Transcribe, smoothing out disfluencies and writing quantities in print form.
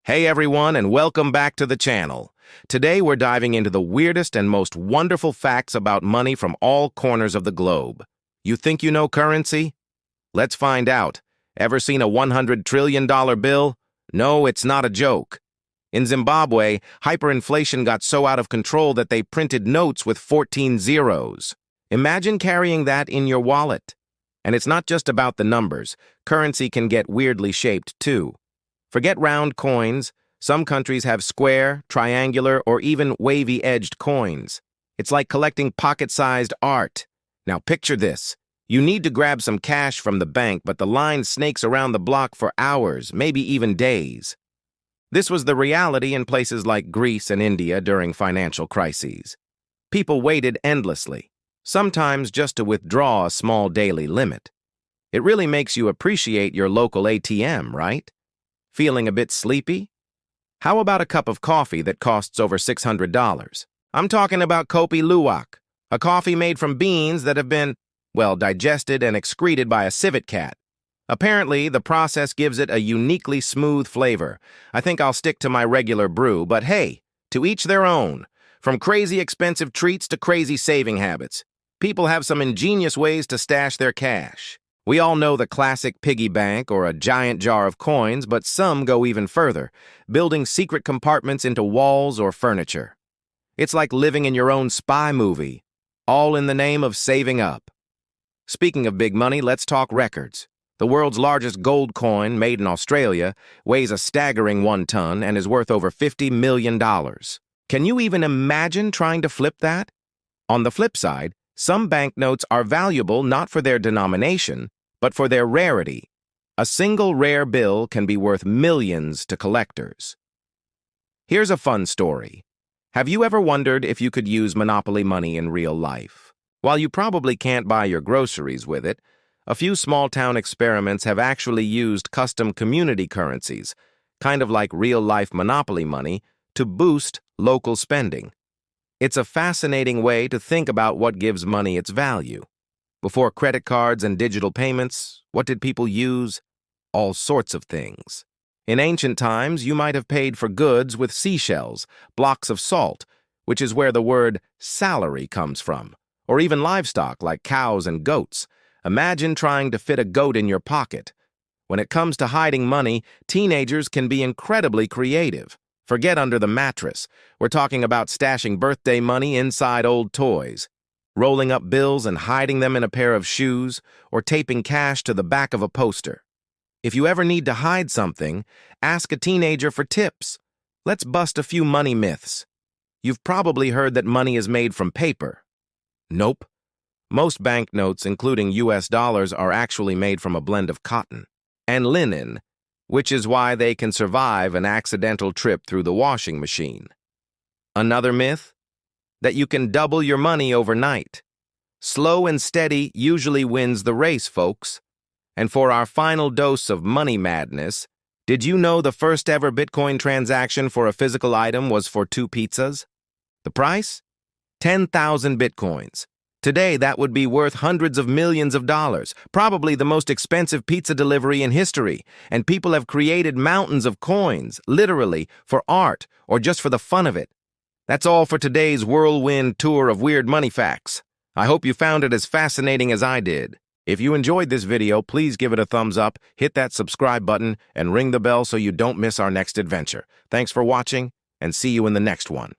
Hey everyone, and welcome back to the channel. Today we're diving into the weirdest and most wonderful facts about money from all corners of the globe. You think you know currency? Let's find out. Ever seen a $100 trillion bill? No, it's not a joke. In Zimbabwe, hyperinflation got so out of control that they printed notes with 14 zeros. Imagine carrying that in your wallet. And it's not just about the numbers. Currency can get weirdly shaped too. Forget round coins. Some countries have square, triangular, or even wavy-edged coins. It's like collecting pocket-sized art. Now picture this. You need to grab some cash from the bank, but the line snakes around the block for hours, maybe even days. This was the reality in places like Greece and India during financial crises. People waited endlessly, sometimes just to withdraw a small daily limit. It really makes you appreciate your local ATM, right? Feeling a bit sleepy? How about a cup of coffee that costs over $600? I'm talking about Kopi Luwak, a coffee made from beans that have been, well, digested and excreted by a civet cat. Apparently, the process gives it a uniquely smooth flavor. I think I'll stick to my regular brew, but hey, to each their own. From crazy expensive treats to crazy saving habits, people have some ingenious ways to stash their cash. We all know the classic piggy bank or a giant jar of coins, but some go even further, building secret compartments into walls or furniture. It's like living in your own spy movie, all in the name of saving up. Speaking of big money, let's talk records. The world's largest gold coin, made in Australia, weighs a staggering 1 ton and is worth over $50 million. Can you even imagine trying to flip that? On the flip side, some banknotes are valuable not for their denomination, but for their rarity. A single rare bill can be worth millions to collectors. Here's a fun story. Have you ever wondered if you could use Monopoly money in real life? While you probably can't buy your groceries with it, a few small-town experiments have actually used custom community currencies, kind of like real-life Monopoly money, to boost local spending. It's a fascinating way to think about what gives money its value. Before credit cards and digital payments, what did people use? All sorts of things. In ancient times, you might have paid for goods with seashells, blocks of salt, which is where the word salary comes from, or even livestock like cows and goats. Imagine trying to fit a goat in your pocket. When it comes to hiding money, teenagers can be incredibly creative. Forget under the mattress. We're talking about stashing birthday money inside old toys, rolling up bills and hiding them in a pair of shoes, or taping cash to the back of a poster. If you ever need to hide something, ask a teenager for tips. Let's bust a few money myths. You've probably heard that money is made from paper. Nope. Most banknotes, including US dollars, are actually made from a blend of cotton and linen, which is why they can survive an accidental trip through the washing machine. Another myth? That you can double your money overnight. Slow and steady usually wins the race, folks. And for our final dose of money madness, did you know the first ever Bitcoin transaction for a physical item was for 2 pizzas? The price? 10,000 Bitcoins. Today, that would be worth hundreds of millions of dollars, probably the most expensive pizza delivery in history, and people have created mountains of coins, literally, for art or just for the fun of it. That's all for today's whirlwind tour of weird money facts. I hope you found it as fascinating as I did. If you enjoyed this video, please give it a thumbs up, hit that subscribe button, and ring the bell so you don't miss our next adventure. Thanks for watching, and see you in the next one.